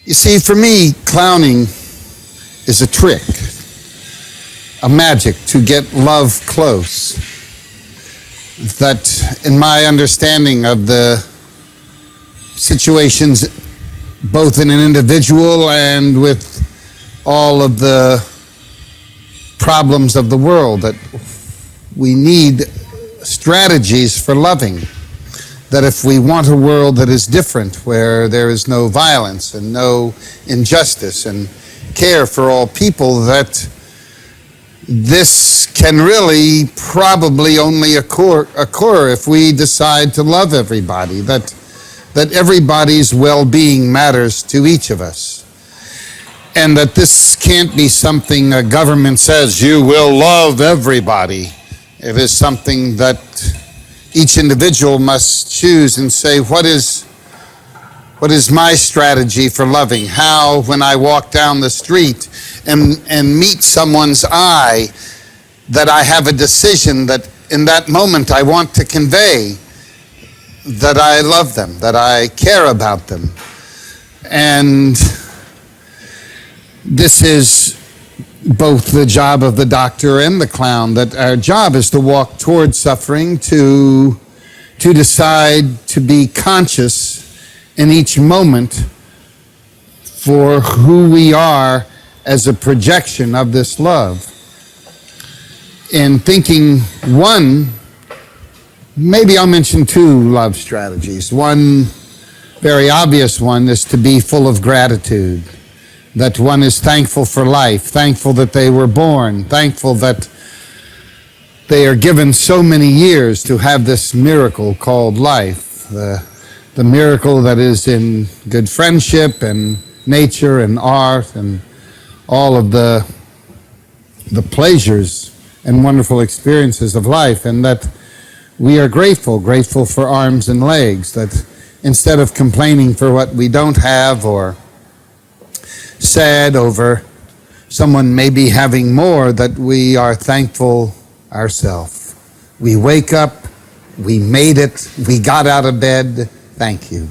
You see, for me, clowning is a trick, a magic to get love close. That, in my understanding of the situations, both in an individual and with all of the problems of the world, that we need strategies for loving. That if we want a world that is different, where there is no violence and no injustice and care for all people, that this can really probably only occur if we decide to love everybody, that everybody's well-being matters to each of us. And that this can't be something a government says, you will love everybody. It is something that each individual must choose and say, what is my strategy for loving? How, when I walk down the street and meet someone's eye, that I have a decision that in that moment I want to convey that I love them, that I care about them. And this is both the job of the doctor and the clown, that our job is to walk towards suffering, to decide to be conscious in each moment for who we are as a projection of this love. In thinking one, maybe I'll mention two love strategies. One very obvious one is to be full of gratitude. That one is thankful for life, thankful that they were born, thankful that they are given so many years to have this miracle called life. The miracle that is in good friendship and nature and art and all of the pleasures and wonderful experiences of life, and that we are grateful for arms and legs, that instead of complaining for what we don't have or sad over someone maybe having more, that we are thankful ourselves. We wake up, we made it, we got out of bed, thank you.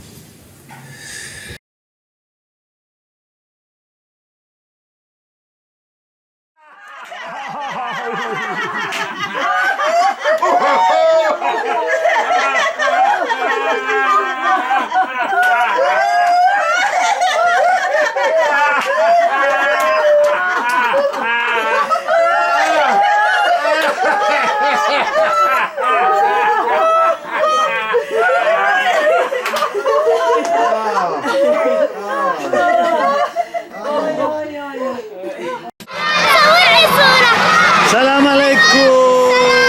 Assalamualaikum.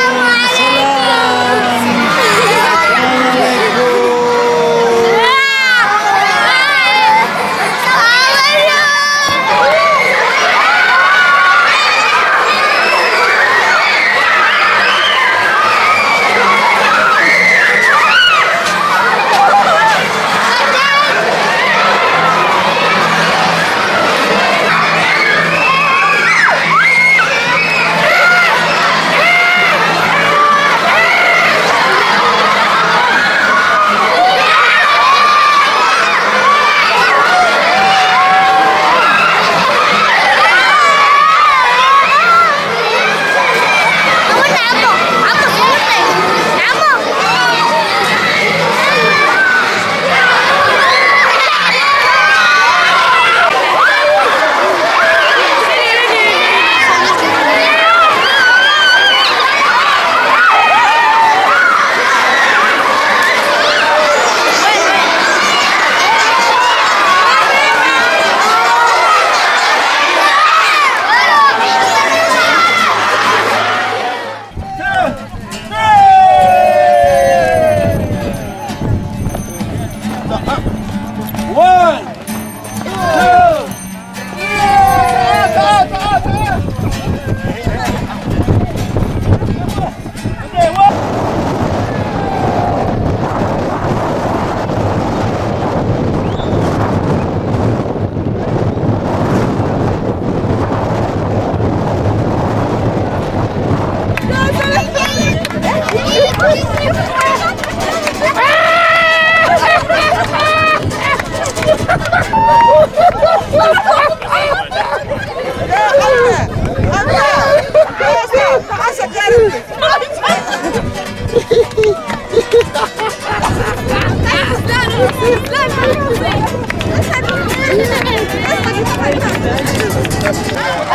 I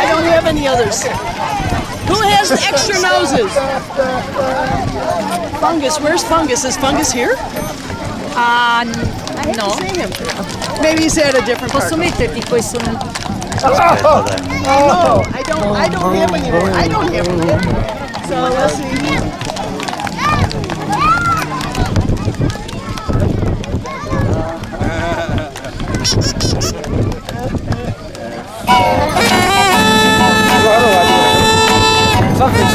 don't have any others. Who has extra noses? Fungus, where's Fungus? Is Fungus here? No. See him. Maybe he's at a different part. Posso metterti questo nel... No, I don't have any. I don't have any. So let's see. Something.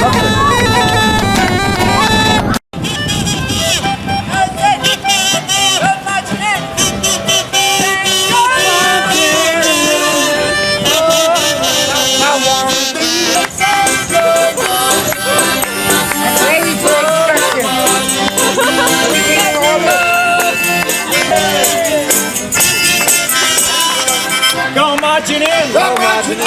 Go marching in! Go marching in!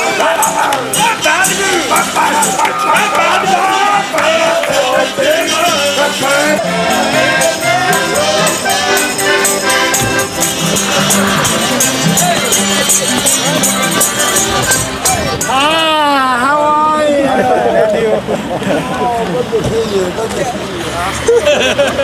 Ah, how are you? Good to see you. Good to see you.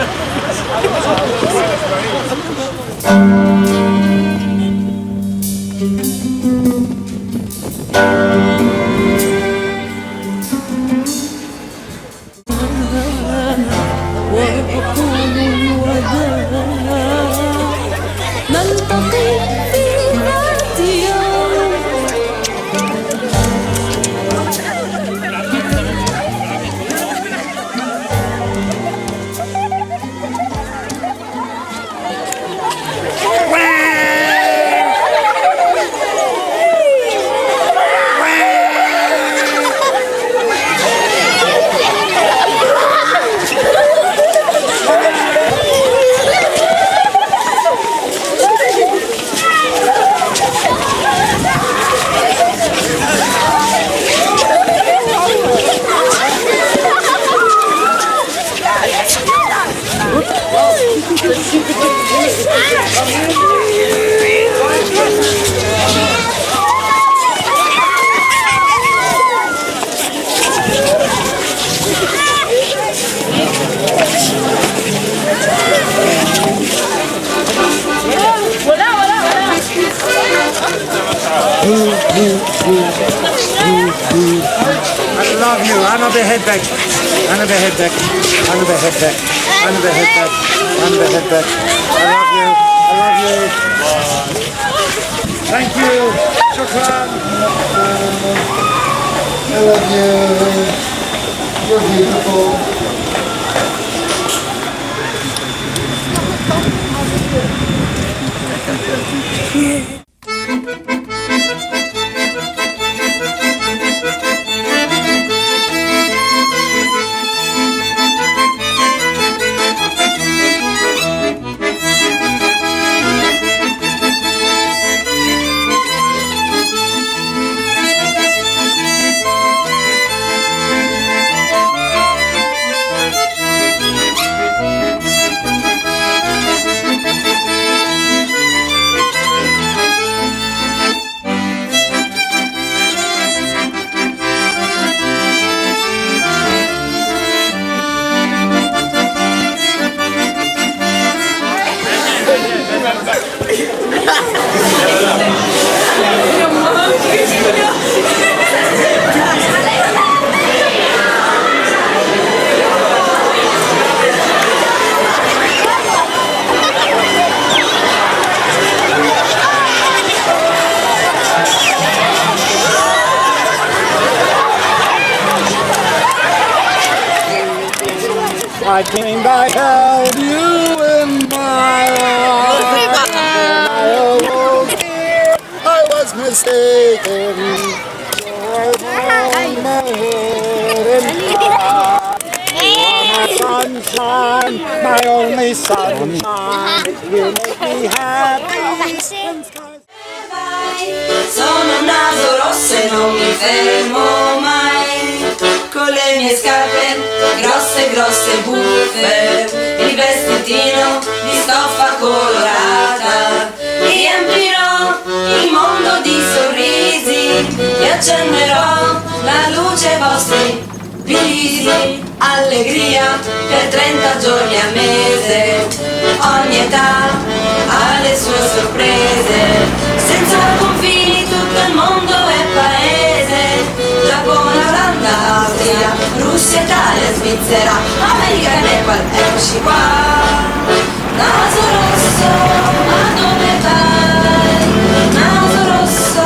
I love you. Another head back. Another head back. Another head back. Another head back. Another head back. I love you. I love you. Thank you. Shukran. I love you. You're beautiful. I came back, held you in my arms. I awoke here, I was mistaken. So I hung my head and cried. You are my sunshine, my only sunshine. You make me happy. Sono un naso rosso e non mi fermo mai. Con le mie scarpe, grosse grosse buffe, il vestitino di stoffa colorata. Riempirò il mondo di sorrisi e accenderò la luce ai vostri visi. Allegria per 30 giorni al mese, ogni età ha le sue sorprese. Senza confini tutto il mondo è paese, Giappone, Olanda, Austria, Russia, Italia, Svizzera, America e Nepal, eccoci qua. Naso rosso, ma dove vai? Naso rosso,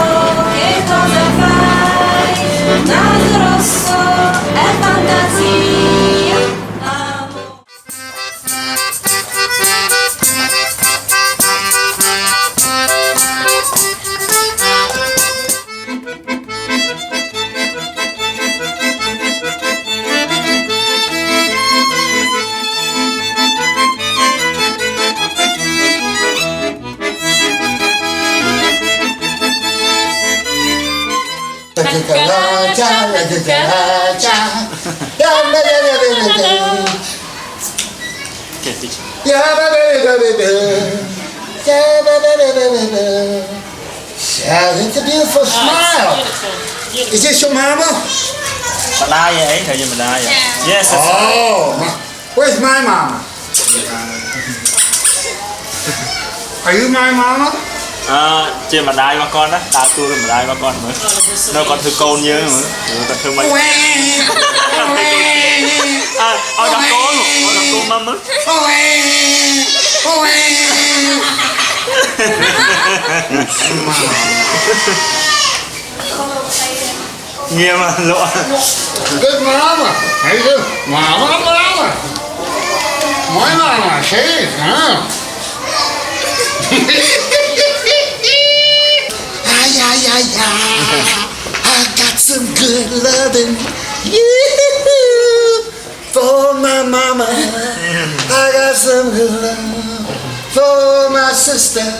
che cosa fai? Naso rosso, è fantasia, amore. It's a beautiful smile. Is this your mama? Malaya ấy, thời gian Malaya. Yes, that's Oh, where's my mama? Are you my mama? Chị mà đai ba con đó, tao tôi rồi mà đai ba con nữa. Nó còn thư con nhớ nữa. Tao thư mấy. Ôi gặp con luôn, ôi gặp con mắm á. Nghe mà lộ. Good mama. How you doing? Mama. My mama, see? Huh? I got some good loving for my mama. I got some good love for my sister.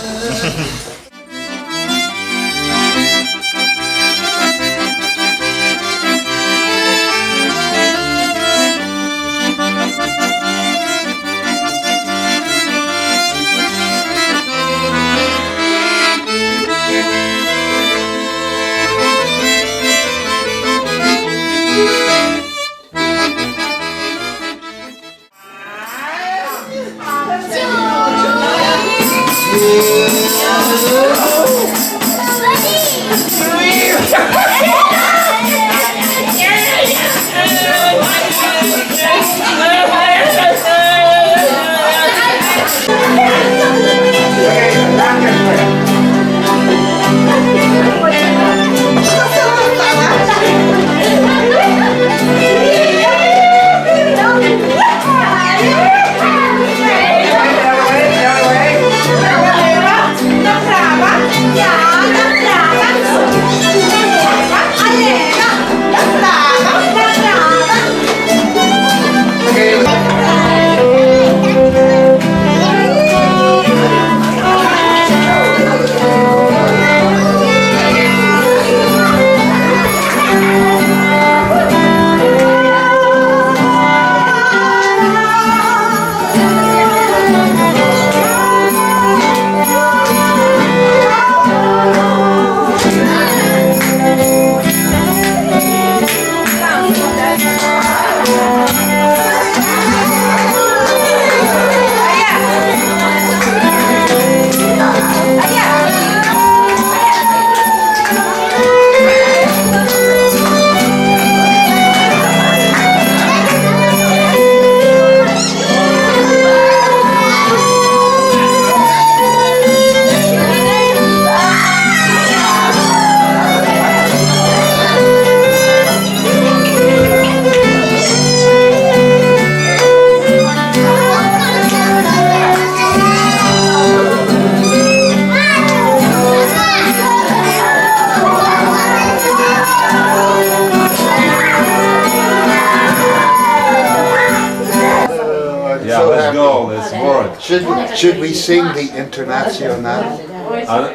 Should we sing the International?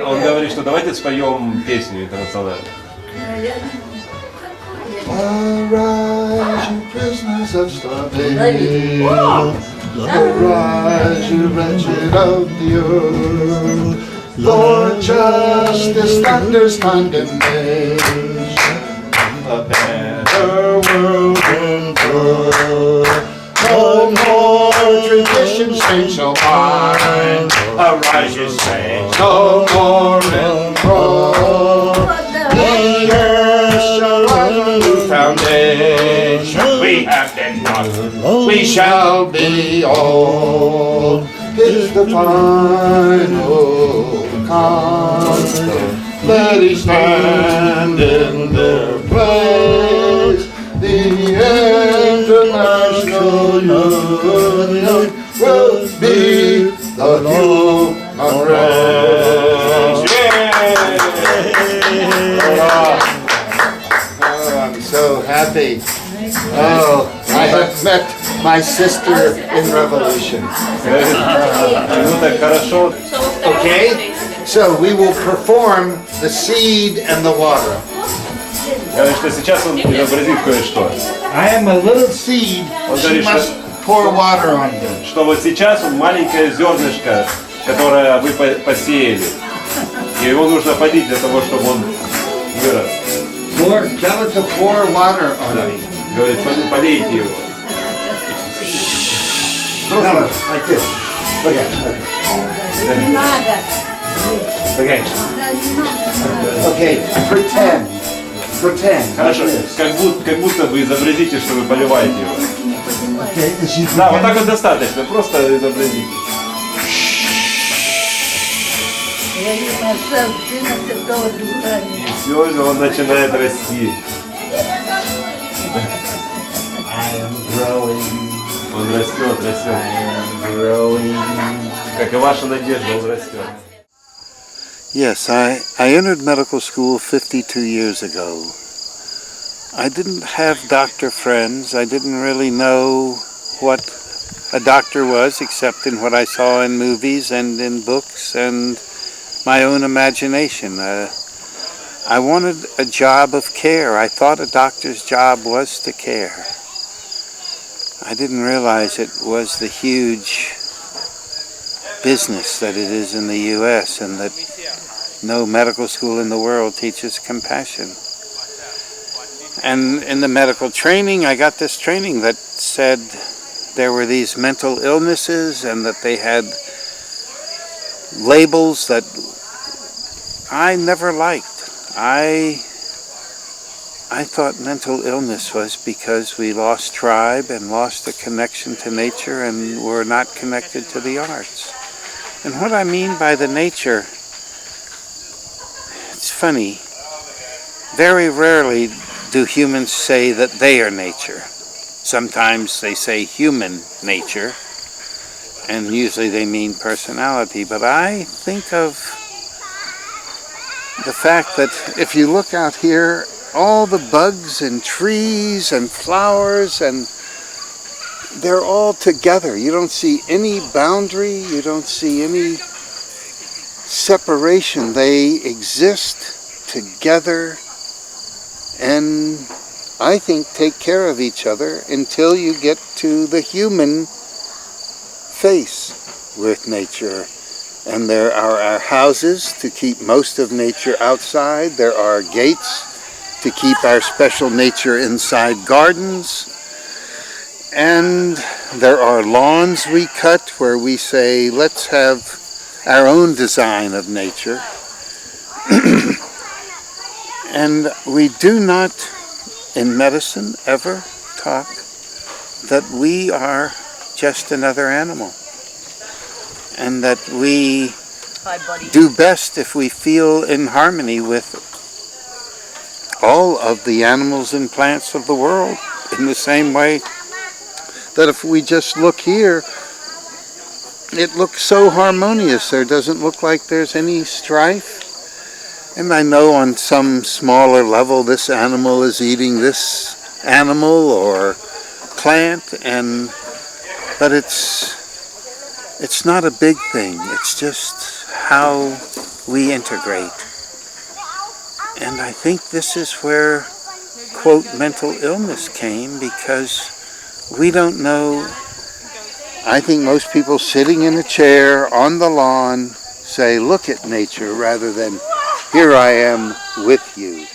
Он говорит, что давайте споем песню интернациональную. Arise, cries of starvation. Arise, you wretched of the earth. Lord, justice thunders condemnation. A better world in birth. No more tradition saints shall find. Arise, you saints, no more in birth. The earth shall rise on a new foundation. We have been taught, we shall be all. Is the final countdown. Let each stand in their place. The international union will be the human race. Oh, I'm so happy. Oh, I have met my sister in revolution. Okay, so we will perform the seed and the water. Говорит, что сейчас он изобразит кое-что. I am a little seed. She must pour water on me. Что вот сейчас он маленькое зернышко, которое вы посеяли. И его нужно полить для того, чтобы он вырос. Tell it to pour water on me. Говорит, полейте его. No, like this. Okay. Okay. Okay. Pretend. Хорошо. Как будто вы изобразите, что вы поливаете его. Да, вот так вот достаточно. Просто изобразите. И все, он начинает расти. Он растет. Как и ваша надежда, он растет. Yes, I entered medical school 52 years ago. I didn't have doctor friends. I didn't really know what a doctor was except in what I saw in movies and in books and my own imagination. I wanted a job of care. I thought a doctor's job was to care. I didn't realize it was the huge business that it is in the U.S. and that no medical school in the world teaches compassion. And in the medical training, I got this training that said there were these mental illnesses and that they had labels that I never liked. I thought mental illness was because we lost tribe and lost a connection to nature and were not connected to the arts. And what I mean by the nature, it's funny, very rarely do humans say that they are nature. Sometimes they say human nature, and usually they mean personality. But I think of the fact that if you look out here, all the bugs and trees and flowers, and they're all together. You don't see any boundary, you don't see any separation. They exist together and I think take care of each other until you get to the human face with nature. And there are our houses to keep most of nature outside. There are gates to keep our special nature inside gardens. And there are lawns we cut where we say, let's have our own design of nature. And we do not, in medicine, ever talk that we are just another animal. And that we do best if we feel in harmony with all of the animals and plants of the world, in the same way that if we just look here, it looks so harmonious. There doesn't look like there's any strife. And I know on some smaller level this animal is eating this animal or plant, but it's not a big thing. It's just how we integrate. And I think this is where, quote, mental illness came, because We don't know. I think most people sitting in a chair on the lawn say, look at nature, rather than here I am with you.